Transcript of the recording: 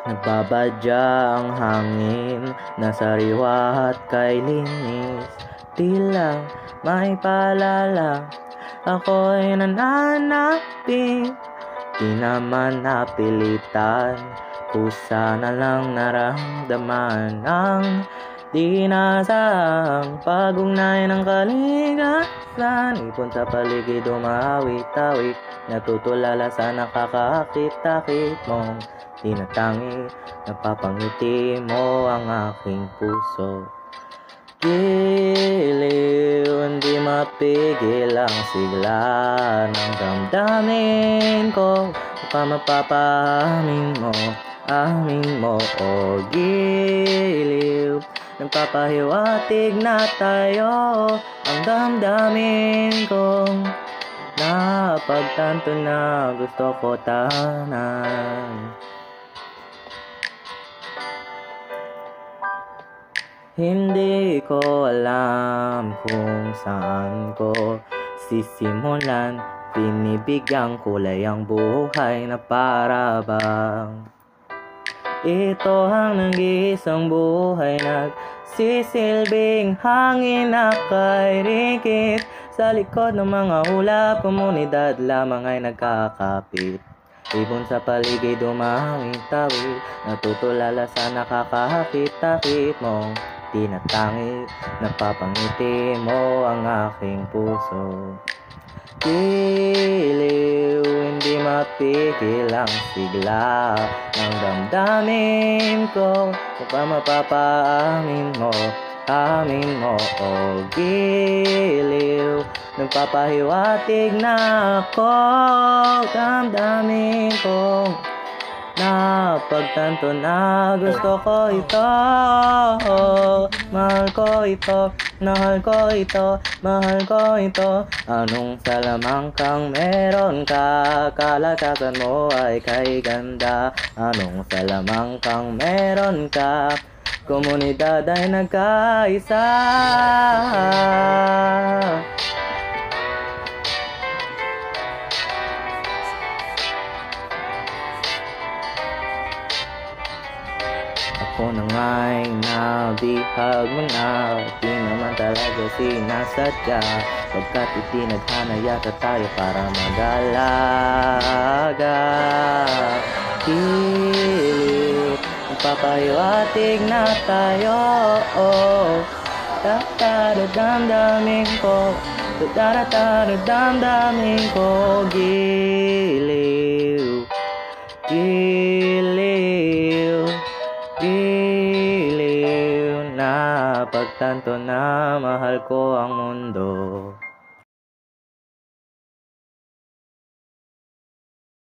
Nagbabadya ang hangin na sariwa at kay linis. Tila may paalala, ako'y nananapin. Di naman napilitan, kusa na lang naramdaman ang di nasang pag-ugnay ng kaligasan. Ipon sa paligid umawit-awit, natutulala sa nakakakit-takit mong tinatangi. Napapangiti mo ang aking puso. Giliw, hindi mapigil ang sigla ng damdamin ko. Baka mapapahamin mo, amin mo, o giliw. Nagpapahiwatig na tayo, ang damdamin kong napagtanto na gusto ko tahanan. Hindi ko alam kung saan ko sisimulan. Pinibigyang kulay ang buhay na para bang ito ang nag-iisang buhay nagsisilbing hangin na kay rikit. Sa likod ng mga ulap, komunidad lamang ay nagkakapit. Ibon sa paligid umawit-awit, natutulala sa nakakakit-takit mong tinatangi. Napapangiti mo ang aking puso. Giliw, hindi mapigil ang sigla ng damdamin ko. Baka mapapaamin mo, amin mo, o giliw. Nagpapahiwatig na ako, damdamin kong napagtanto na gusto ko ito. Mahal ko ito, mahal ko ito, mahal ko ito. Anong salamangkang meron ka, kalakasan mo ay kay ganda. Anong salamangkang meron ka, komunidad ay nagkaisa. Ako na nga'y nabihag mo na, di naman talaga sinasadya. Pagkat itinadhana yata tayo para mag-alaga. Giliw, magpapahiwatig na tayo. Damdamin ko, damdamin ko. Giliw, giliw, giliw. Napagtanto na mahal ko ang mundo.